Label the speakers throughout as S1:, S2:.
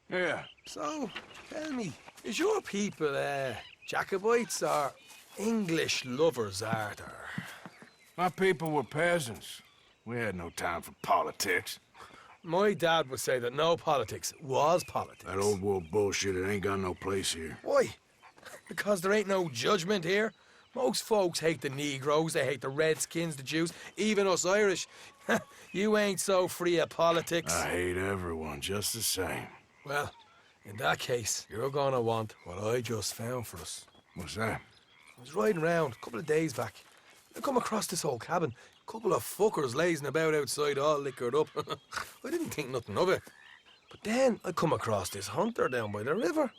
S1: Yeah.
S2: So, tell me, is your people, Jacobites or English lovers, Arthur?
S1: My people were peasants. We had no time for politics.
S2: My dad would say that no politics was politics.
S1: That old world bullshit, it ain't got no place here.
S2: Why? Because there ain't no judgment here. Most folks hate the Negroes, they hate the Redskins, the Jews, even us Irish. You ain't so free of politics.
S1: I hate everyone just the same.
S2: Well, in that case, you're gonna want what I just found for us.
S1: What's that?
S2: I was riding around a couple of days back. I come across this old cabin. A couple of fuckers lazing about outside all liquored up. I didn't think nothing of it. But then I come across this hunter down by the river.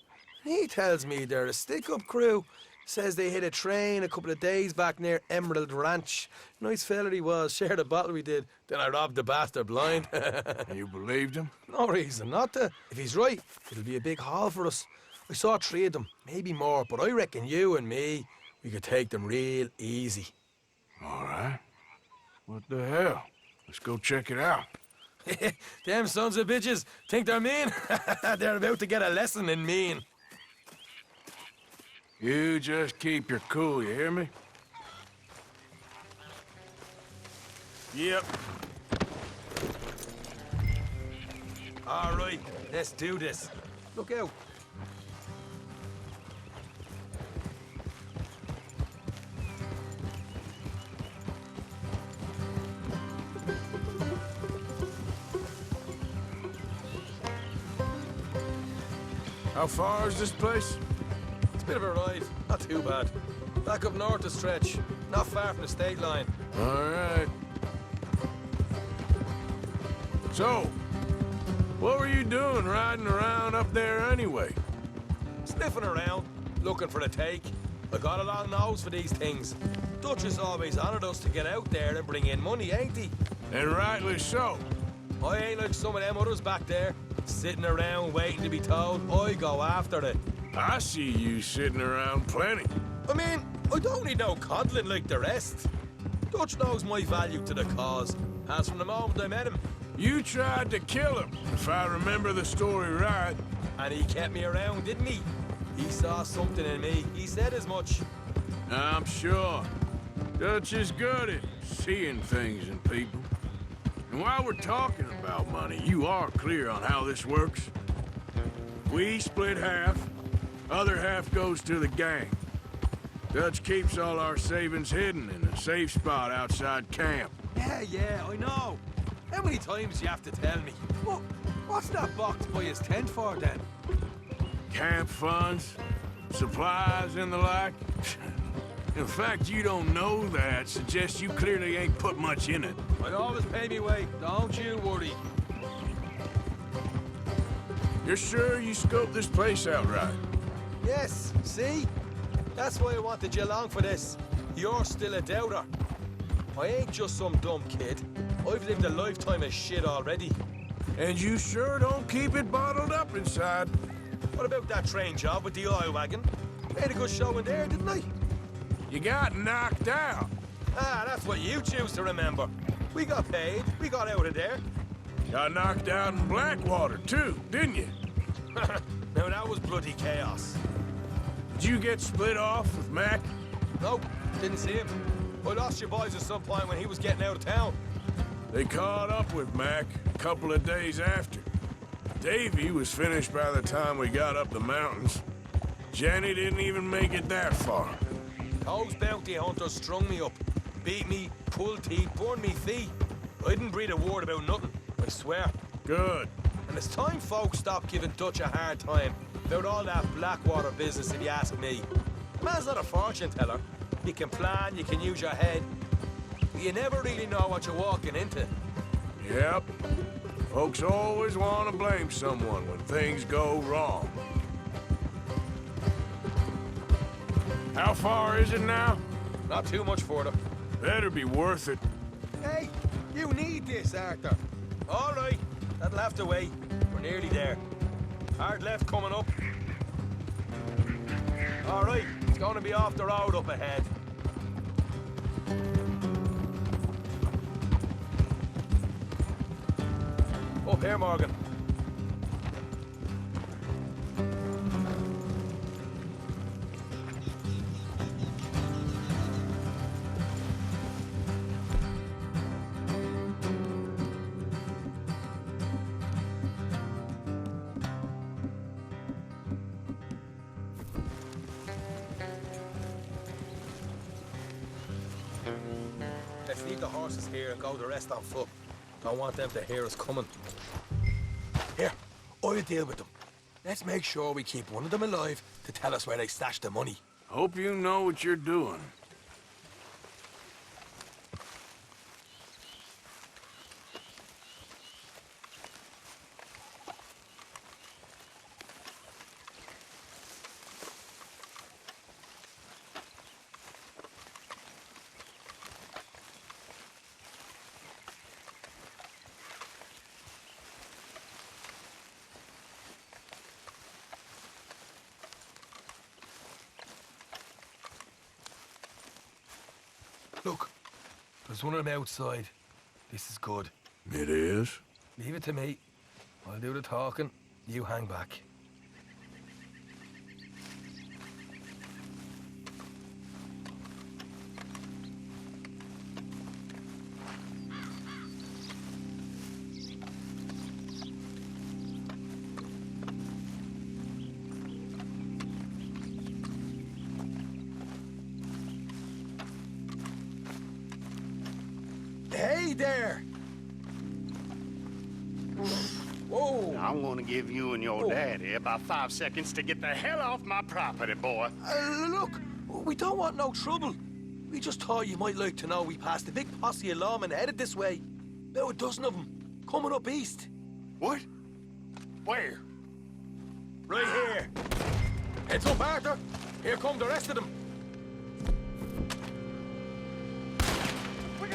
S2: And he tells me they're a stick-up crew. Says they hit a train a couple of days back near Emerald Ranch. Nice fella he was, shared a bottle we did. Then I robbed the bastard blind.
S1: You believed him?
S2: No reason not to. If he's right, it'll be a big haul for us. I saw 3 of them, maybe more, but I reckon you and me, we could take them real easy.
S1: All right. What the hell? Let's go check it out.
S2: Them sons of bitches think they're mean. They're about to get a lesson in mean.
S1: You just keep your cool, you hear me?
S2: Yep. All right, let's do this. Look out.
S1: How far is this place?
S2: It's a bit of a ride, not too bad. Back up north a stretch, not far from the state line.
S1: All right. So, what were you doing riding around up there anyway?
S2: Sniffing around, looking for the take. I got a long nose for these things. Dutch has always honoured us to get out there and bring in money, ain't he?
S1: And rightly so.
S2: I ain't like some of them others back there, sitting around waiting to be told. I go after it.
S1: I see you sitting around plenty.
S2: I mean, I don't need no coddling like the rest. Dutch knows my value to the cause, as from the moment I met him.
S1: You tried to kill him, if I remember the story right.
S2: And he kept me around, didn't he? He saw something in me. He said as much.
S1: I'm sure. Dutch is good at seeing things in people. And while we're talking about money, you are clear on how this works? We split half, other half goes to the gang. Dutch keeps all our savings hidden in a safe spot outside camp.
S2: Yeah, I know. How many times do you have to tell me? What's that box by his tent for, then?
S1: Camp funds, supplies and the like. In fact, you don't know that suggests you clearly ain't put much in it.
S2: I always pay me way, don't you worry.
S1: You're sure you scoped this place out right?
S2: Yes, see? That's why I wanted you along for this. You're still a doubter. I ain't just some dumb kid. I've lived a lifetime of shit already.
S1: And you sure don't keep it bottled up inside.
S2: What about that train job with the oil wagon? Made a good show in there, didn't I?
S1: You got knocked out.
S2: Ah, that's what you choose to remember. We got paid. We got out of there.
S1: Got knocked out in Blackwater, too, didn't you?
S2: Now, that was bloody chaos.
S1: Did you get split off with Mac?
S2: Nope, didn't see him. I lost your boys at some point when he was getting out of town.
S1: They caught up with Mac a couple of days after. Davy was finished by the time we got up the mountains. Jenny didn't even make it that far.
S2: Those bounty hunters strung me up, beat me, pulled teeth, burned me feet. I didn't breathe a word about nothing, I swear.
S1: Good.
S2: And it's time folks stop giving Dutch a hard time about all that Blackwater business, if you ask me. The man's not a fortune teller. You can plan, you can use your head, but you never really know what you're walking into.
S1: Yep. Folks always want to blame someone when things go wrong. How far is it now?
S2: Not too much further.
S1: Better be worth it.
S2: Hey, you need this, Arthur. All right, that'll have to wait. We're nearly there. Hard left coming up. All right, it's going to be off the road up ahead. Up here, Morgan. leave the horses here and go the rest on foot. Don't want them to hear us coming. Here, I'll deal with them. Let's make sure we keep one of them alive to tell us where they stashed the money.
S1: Hope you know what you're doing.
S2: Look, there's one of them outside. This is good.
S1: It is?
S2: Leave it to me. I'll do the talking. You hang back. Hey there! Whoa!
S3: I'm gonna give you and your daddy about 5 seconds to get the hell off my property, boy.
S2: Look, we don't want no trouble. We just thought you might like to know we passed a big posse of lawmen headed this way. About a dozen of them, coming up east.
S3: What? Where?
S2: Right here. Heads up, Arthur. Here come the rest of them. We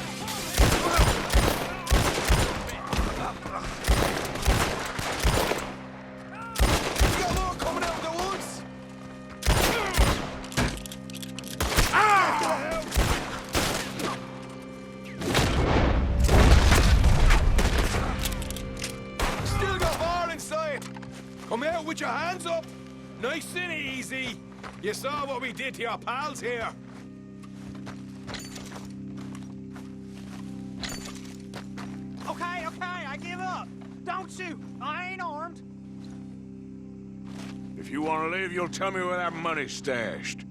S2: got more coming out of the woods. Still got more inside. Come out with your hands up. Nice and easy. You saw what we did to your pals here.
S4: Okay, I give up. Don't shoot. I ain't armed.
S1: If you want to leave, you'll tell me where that money's stashed.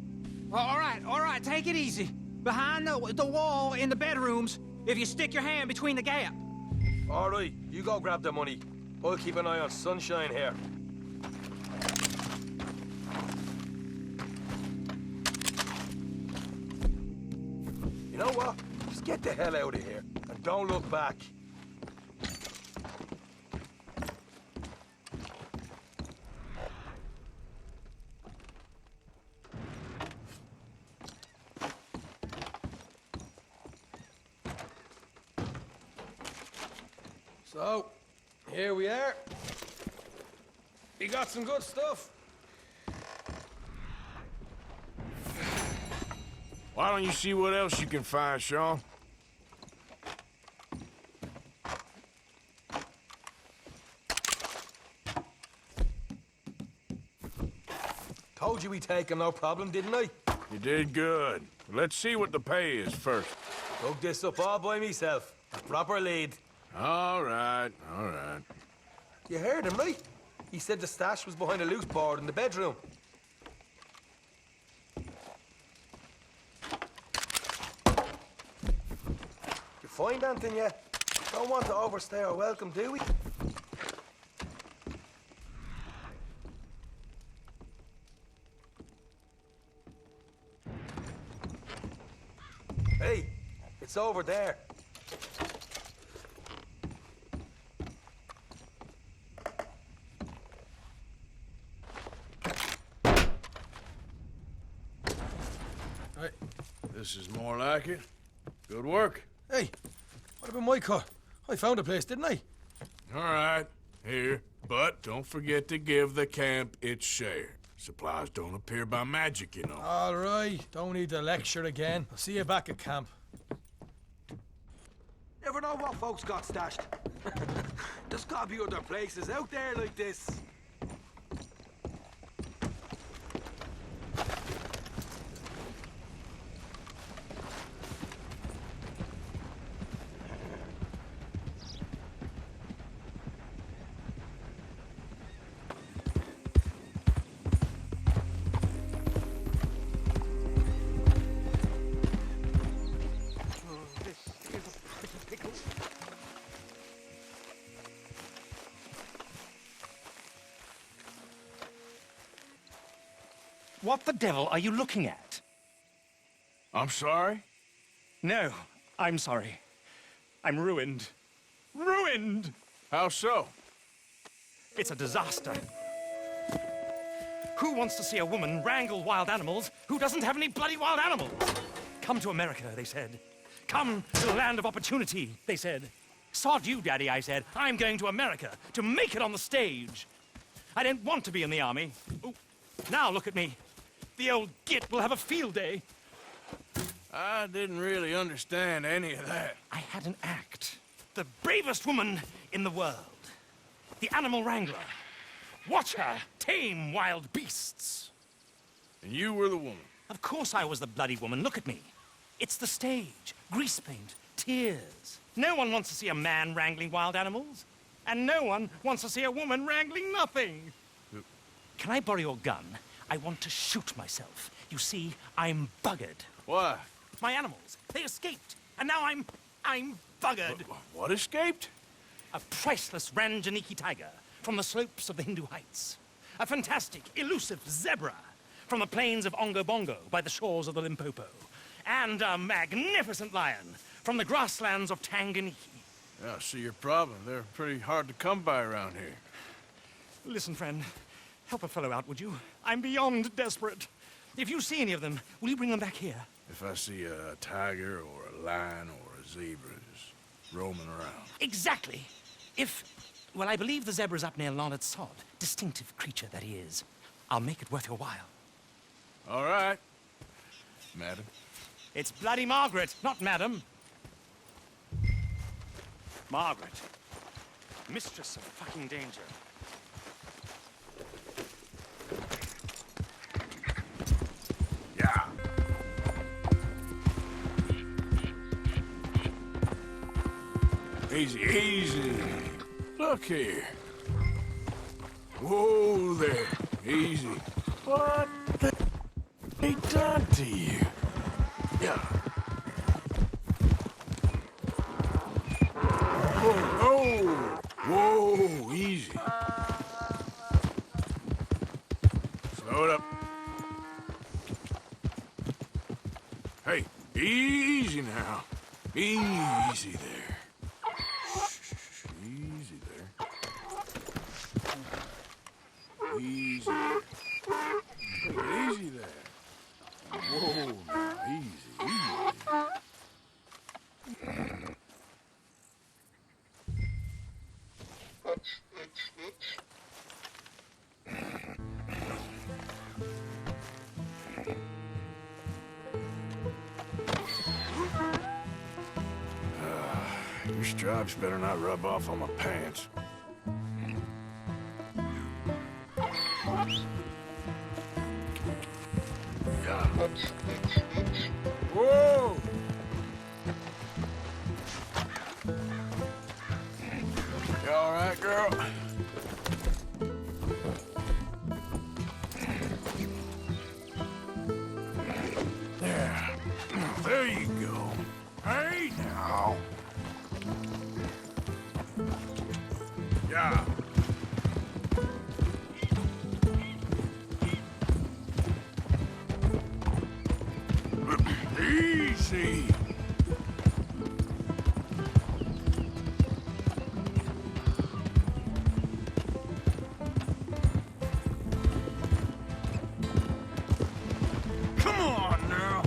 S4: All right, take it easy. Behind the wall in the bedrooms, if you stick your hand between the gap.
S2: All right, you go grab the money. I'll keep an eye on Sunshine here. You know what? Just get the hell out of here and don't look back. So, here we are. We got some good stuff.
S1: Why don't you see what else you can find, Sean?
S2: Told you we'd take him, no problem, didn't I?
S1: You did good. Let's see what the pay is first.
S2: Dug this up all by myself. A proper lead.
S1: All right, all right.
S2: You heard him, right? He said the stash was behind a loose board in the bedroom. You find anything yet? Don't want to overstay our welcome, do we? Hey, it's over there.
S1: Hey, this is more like it. Good work.
S2: Hey, what about my car? I found a place, didn't I?
S1: All right, here. But don't forget to give the camp its share. Supplies don't appear by magic, you know.
S2: All right, don't need to lecture again. I'll see you back at camp. Never know what folks got stashed. There's gotta be other places out there like this.
S5: What the devil are you looking at?
S1: I'm sorry?
S5: No, I'm sorry. I'm ruined. Ruined!
S1: How so?
S5: It's a disaster. Who wants to see a woman wrangle wild animals who doesn't have any bloody wild animals? Come to America, they said. Come to the land of opportunity, they said. Sod you, Daddy, I said. I'm going to America to make it on the stage. I don't want to be in the army. Ooh, now look at me. The old git will have a field day.
S1: I didn't really understand any of that.
S5: I had an act. The bravest woman in the world. The animal wrangler. Watch her tame wild beasts.
S1: And you were the woman.
S5: Of course I was the bloody woman. Look at me. It's the stage. Grease paint. Tears. No one wants to see a man wrangling wild animals. And no one wants to see a woman wrangling nothing. Can I borrow your gun? I want to shoot myself. You see, I'm buggered.
S1: Why?
S5: My animals, they escaped. And now I'm buggered.
S1: What escaped?
S5: A priceless Ranjaniki tiger from the slopes of the Hindu Heights. A fantastic, elusive zebra from the plains of Ongo Bongo by the shores of the Limpopo. And a magnificent lion from the grasslands of Tanganyika.
S1: Yeah, I see your problem. They're pretty hard to come by around here.
S5: Listen, friend, help a fellow out, would you? I'm beyond desperate. If you see any of them, will you bring them back here?
S1: If I see a tiger or a lion or a zebra just roaming around.
S5: Exactly. Well, I believe the zebra's up near Larned Sod. Distinctive creature that he is. I'll make it worth your while.
S1: All right, madam.
S5: It's bloody Margaret, not madam. Margaret. Mistress of fucking danger.
S1: Yeah. Easy, easy. Look here. Whoa there. Easy. What the they done to you? Yeah. Whoa, whoa, easy. Slow it up. Hey, easy now. Easy there. Easy there. Easy. Easy there. Whoa, now, easy, easy. Your stripes better not rub off on my pants. Yeah. Whoa! You all right, girl? There. There you go. Hey, now. Yeah. Easy. Come on now.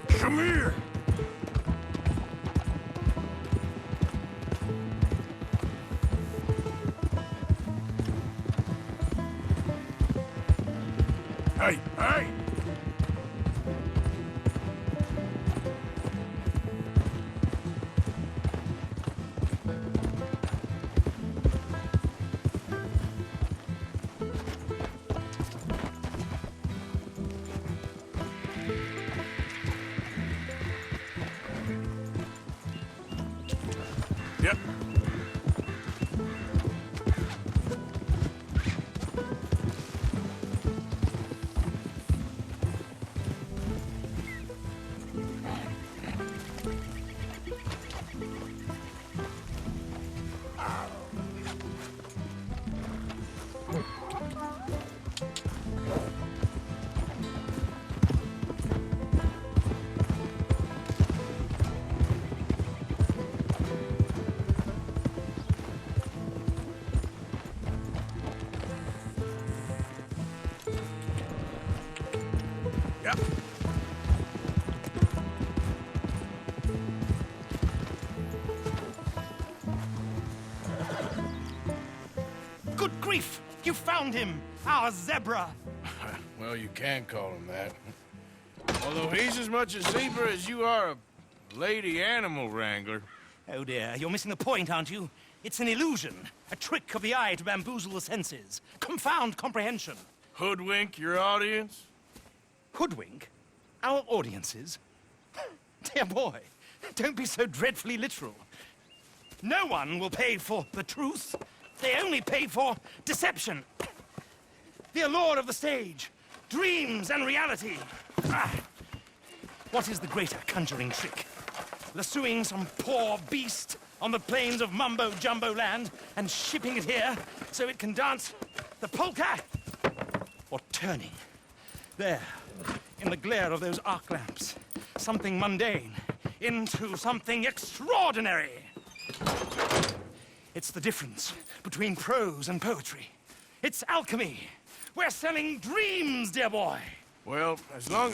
S1: Come here. Hey, hey! Yep.
S5: found him, our zebra.
S1: Well, you can call him that. Although he's as much a zebra as you are a lady animal wrangler.
S5: Oh dear, you're missing the point, aren't you? It's an illusion, a trick of the eye to bamboozle the senses, confound comprehension.
S1: Hoodwink your audience?
S5: Hoodwink? Our audiences? Dear boy, don't be so dreadfully literal. No one will pay for the truth. They only pay for deception. The allure of the stage, dreams and reality. Ah. What is the greater conjuring trick? Lassoing some poor beast on the plains of mumbo-jumbo land and shipping it here so it can dance the polka? Or turning, there, in the glare of those arc lamps, something mundane into something extraordinary? It's the difference between prose and poetry. It's alchemy. We're selling dreams, dear boy.
S1: Well, as long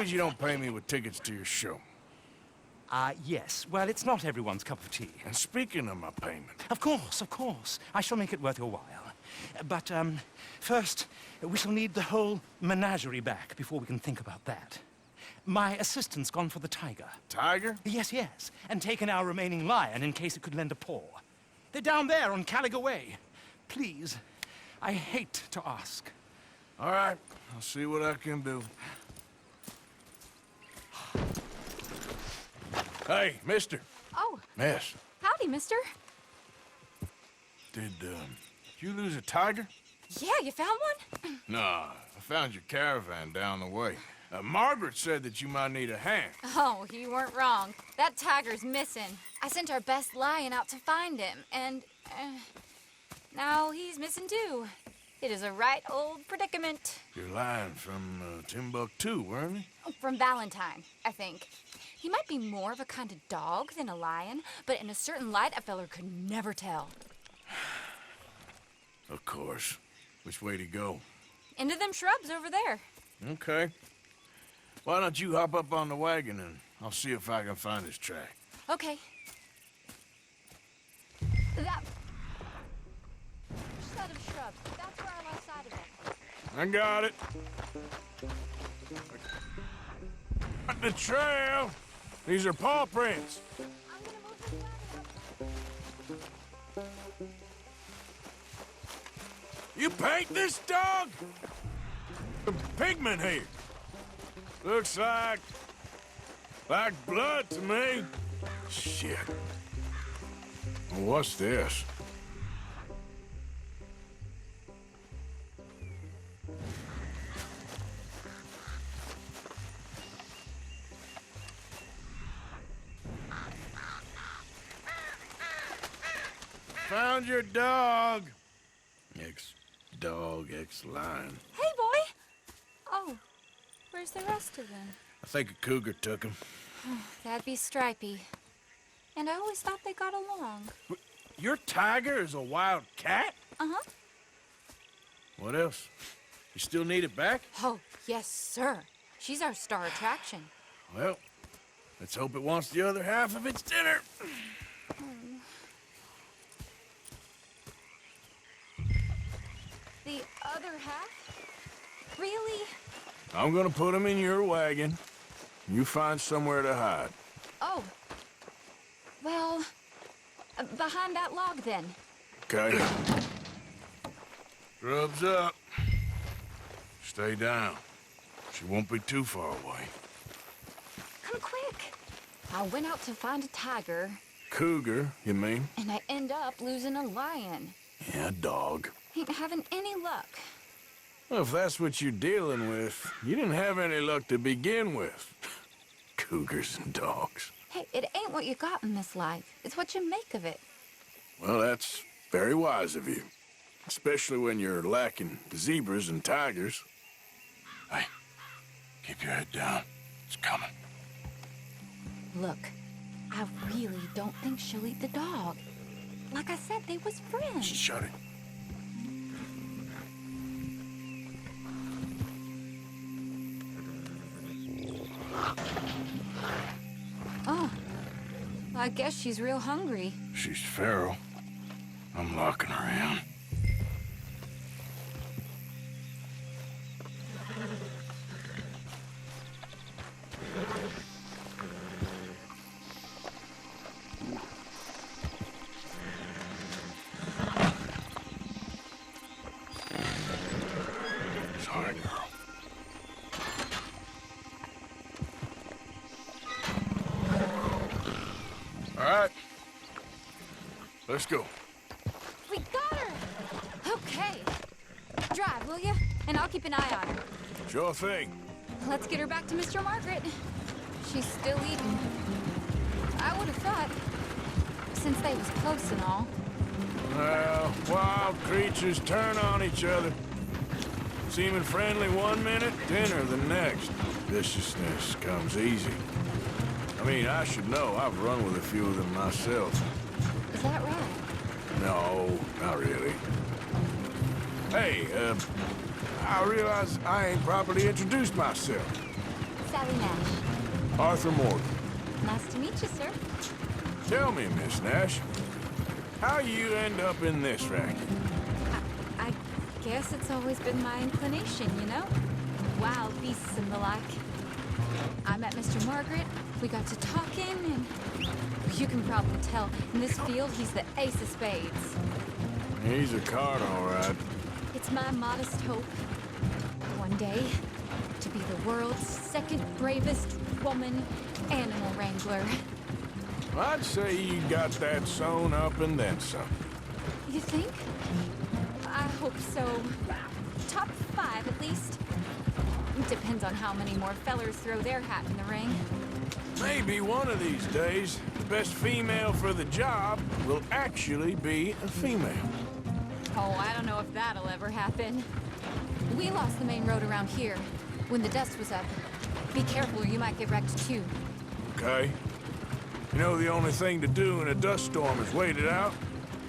S1: as you don't pay me with tickets to your show.
S5: Yes. Well, it's not everyone's cup of tea.
S1: And speaking of my payment,
S5: Of course. I shall make it worth your while. But, first, we shall need the whole menagerie back before we can think about that. My assistant's gone for the tiger.
S1: Tiger?
S5: Yes, and taken our remaining lion in case it could lend a paw. They're down there on Caliga Way. Please, I hate to ask.
S1: All right, I'll see what I can do. Hey, mister.
S6: Oh,
S1: Miss,
S6: howdy, mister.
S1: did you lose a tiger?
S6: Yeah, you found one?
S1: Nah, I found your caravan down the way. Margaret said that you might need a hand.
S6: Oh, you weren't wrong. That tiger's missing. I sent our best lion out to find him, and now he's missing too. It is a right old predicament.
S1: You're lying from Timbuktu, weren't you?
S6: From Valentine, I think. He might be more of a kind of dog than a lion, but in a certain light, a feller could never tell.
S1: Of course. Which way to go?
S6: Into them shrubs over there.
S1: Okay. Why don't you hop up on the wagon and I'll see if I can find his track.
S6: Okay. That set of shrubs. That's where I lost sight of it.
S1: I got it. Got the trail. These are paw prints.
S6: I'm gonna move this wagon up.
S1: You paint this dog? Some pigment here. Looks like blood to me. Shit. Well, what's this? Found your dog. Ex-dog, ex-lion.
S6: Hey, boy! Oh, where's the rest of them?
S1: I think a cougar took him.
S6: That'd be Stripey. And I always thought they got along.
S1: Your tiger is a wild cat?
S6: Uh-huh.
S1: What else? You still need it back?
S6: Oh, yes, sir. She's our star attraction.
S1: Well, let's hope it wants the other half of its dinner.
S6: The other half? Really?
S1: I'm gonna put him in your wagon. You find somewhere to hide.
S6: Oh. Well, behind that log, then.
S1: Okay. Grub's up. Stay down. She won't be too far away.
S6: Come quick. I went out to find a tiger,
S1: Cougar, you mean?
S6: and I end up losing a lion.
S1: Yeah, dog.
S6: Ain't having any luck.
S1: Well, if that's what you're dealing with, you didn't have any luck to begin with. Cougars and dogs.
S6: Hey, it ain't what you got in this life. It's what you make of it.
S1: Well, that's very wise of you. Especially when you're lacking zebras and tigers. Hey, keep your head down. It's coming.
S6: Look, I really don't think she'll eat the dog. Like I said, they was friends.
S1: Shut it.
S6: Oh, I guess she's real hungry.
S1: She's feral. I'm locking her in. right. Let's go.
S6: We got her! Okay. Drive, will you? And I'll keep an eye on her.
S1: Sure thing.
S6: Let's get her back to Mr. Margaret. She's still eating. I would have thought, since they was close and all.
S1: Well, wild creatures turn on each other. Seeming friendly one minute, dinner the next. Viciousness comes easy. I mean, I should know. I've run with a few of them myself.
S6: Is that right?
S1: No, not really. Hey, I realize I ain't properly introduced myself.
S6: Sally Nash.
S1: Arthur Morgan.
S6: Nice to meet you, sir.
S1: Tell me, Miss Nash, how you end up in this racket?
S6: I guess it's always been my inclination, you know? Wild beasts and the like. I met Mr. Margaret, we got to talking, and you can probably tell, in this field, he's the ace of spades.
S1: He's a card, all right.
S6: It's my modest hope, one day, to be the world's second bravest woman animal wrangler.
S1: I'd say you got that sewn up and then some.
S6: You think? I hope so. Top 5, at least. Depends on how many more fellers throw their hat in the ring.
S1: Maybe one of these days, the best female for the job will actually be a female.
S6: Oh, I don't know if that'll ever happen. We lost the main road around here when the dust was up. Be careful or you might get wrecked too.
S1: Okay? You know the only thing to do in a dust storm is wait it out?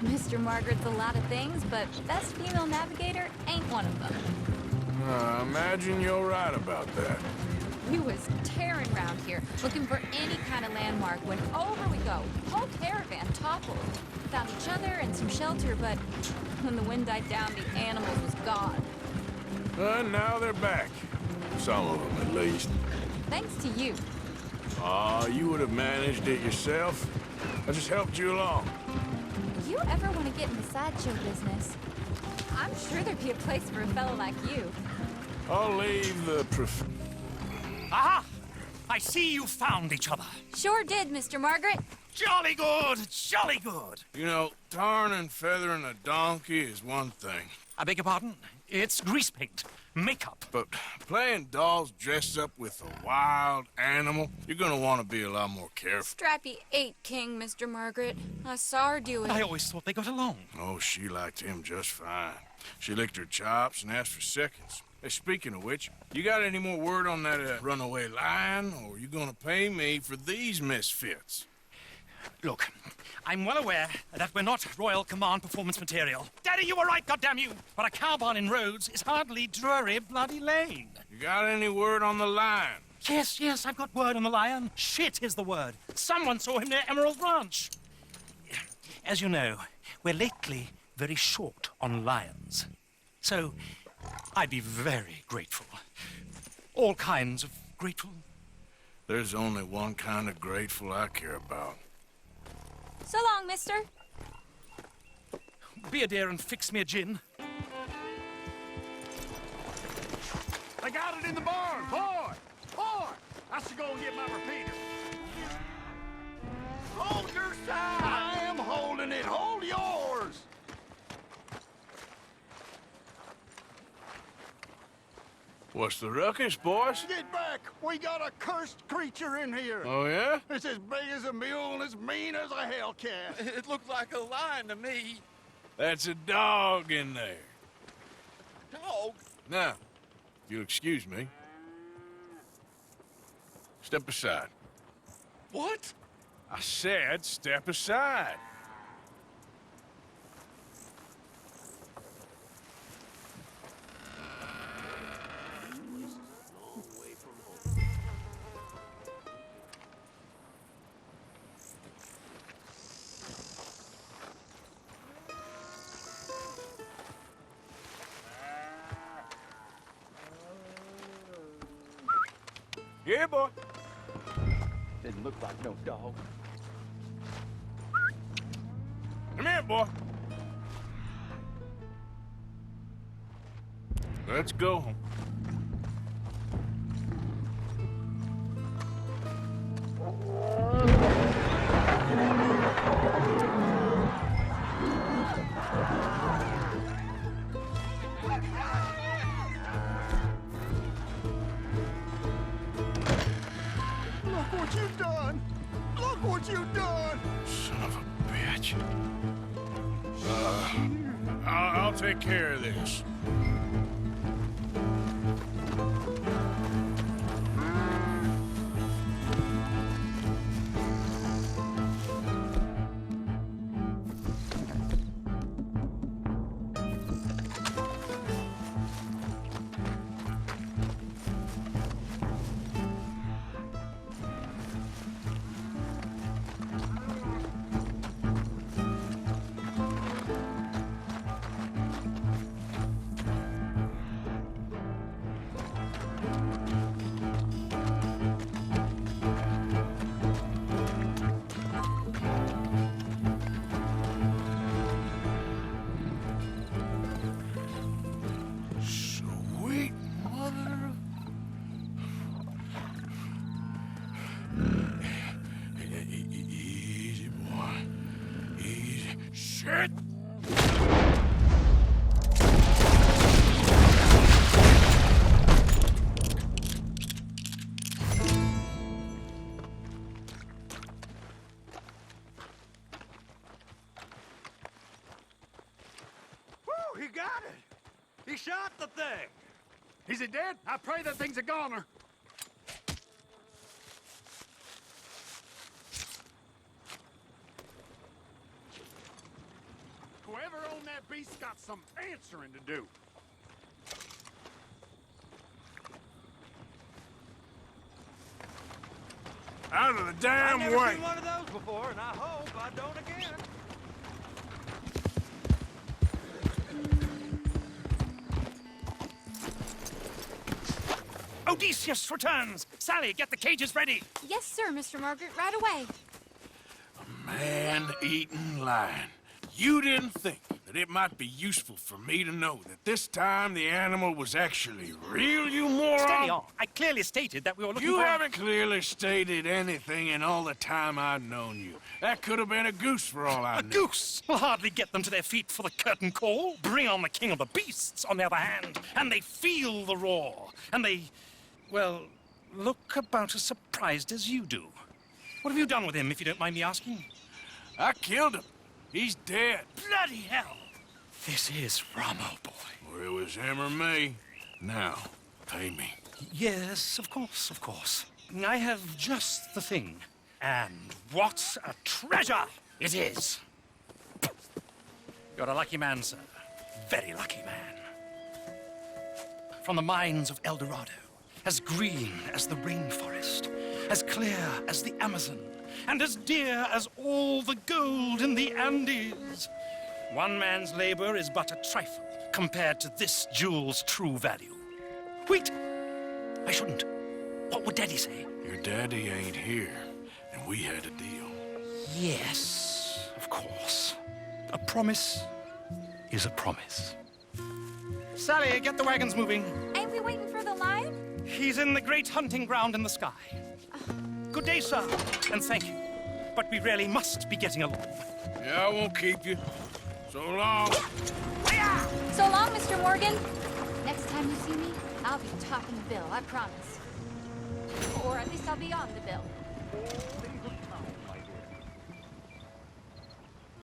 S6: Mr. Margaret's a lot of things, but best female navigator ain't one of them.
S1: I imagine you're right about that.
S6: We was tearing around here, looking for any kind of landmark when over we go. Whole caravan toppled. Found each other and some shelter, but when the wind died down, the animals was gone.
S1: And now they're back. Some of them, at least.
S6: Thanks to you.
S1: Aw, you would have managed it yourself. I just helped you along.
S6: You ever want to get in the sideshow business? I'm sure there'd be a place for a fellow like you.
S1: I'll leave the
S5: Aha! I see you found each other.
S6: Sure did, Mr. Margaret.
S5: Jolly good, jolly good.
S1: You know, tarring and feathering a donkey is one thing.
S5: I beg your pardon? It's grease paint, makeup.
S1: But playing dolls dressed up with a wild animal, you're gonna want to be a lot more careful.
S6: Strappy ate King, Mr. Margaret. I saw her do it.
S5: I always thought they got along.
S1: Oh, she liked him just fine. She licked her chops and asked for seconds. Hey, speaking of which, you got any more word on that runaway lion, or are you gonna pay me for these misfits?
S5: Look, I'm well aware that we're not Royal Command performance material. Daddy, you were right, goddamn you! But a cow barn in Rhodes is hardly Drury Bloody Lane.
S1: You got any word on the lion?
S5: Yes, I've got word on the lion. Shit is the word. Someone saw him near Emerald Ranch. As you know, we're lately very short on lions. So, I'd be very grateful. All kinds of grateful.
S1: There's only one kind of grateful I care about.
S6: So long, mister.
S5: Be a dear and fix me a gin.
S3: I got it in the barn, boy! Boy! I should go and get my repeater. Hold your side! I am holding it. Hold yours!
S1: What's the ruckus, boys?
S3: Get back! We got a cursed creature in here.
S1: Oh, yeah?
S3: It's as big as a mule and as mean as a hellcat.
S7: It looks like a lion to me.
S1: That's a dog in there.
S7: Dog?
S1: Now, if you'll excuse me, step aside.
S7: What?
S1: I said step aside. Yeah, boy.
S7: Didn't look like no dog.
S1: Come here, boy. Let's go home.
S3: what you done! Look what you done!
S1: Son of a bitch. I'll take care of this. Sweet mother. Easy, boy. Easy. Shit!
S3: Woo, he got it! He shot the thing! Is it dead? I pray that thing's a goner. Whoever owned that beast got some answering to do.
S1: Out of the damn
S5: I've never
S1: way!
S5: seen one of those before, and I hope I don't again. Odysseus returns! Sally, get the cages ready!
S6: Yes, sir, Mr. Margaret, right away.
S1: Man-eating lion. You didn't think that it might be useful for me to know that this time the animal was actually real, you moron?
S5: Steady on. I clearly stated that we were looking
S1: You
S5: for...
S1: haven't clearly stated anything in all the time I've known you. That could have been a goose for all I
S5: A
S1: know.
S5: goose will hardly get them to their feet for the curtain call. Bring on the king of the beasts, on the other hand, and they feel the roar. And they, well, look about as surprised as you do. What have you done with him, if you don't mind me asking?
S1: I killed him. He's dead.
S5: Bloody hell! This is Ramo, boy.
S1: Or it was him or me. Now, pay me.
S5: Yes, of course, of course. I have just the thing. And what a treasure it is! You're a lucky man, sir. Very lucky man. From the mines of El Dorado, as green as the rainforest, as clear as the Amazon, and as dear as all the gold in the Andes. One man's labor is but a trifle compared to this jewel's true value. Wait! I shouldn't. What would Daddy say?
S1: Your daddy ain't here, and we had a deal.
S5: Yes, of course. A promise is a promise. Sally, get the wagons moving.
S6: Ain't we waiting for the lion?
S5: He's in the great hunting ground in the sky. Good day, sir, and thank you. But we really must be getting along.
S1: Yeah, I won't keep you. So long.
S6: So long, Mr. Morgan. Next time you see me, I'll be topping the bill, I promise. Or at least I'll be on the bill.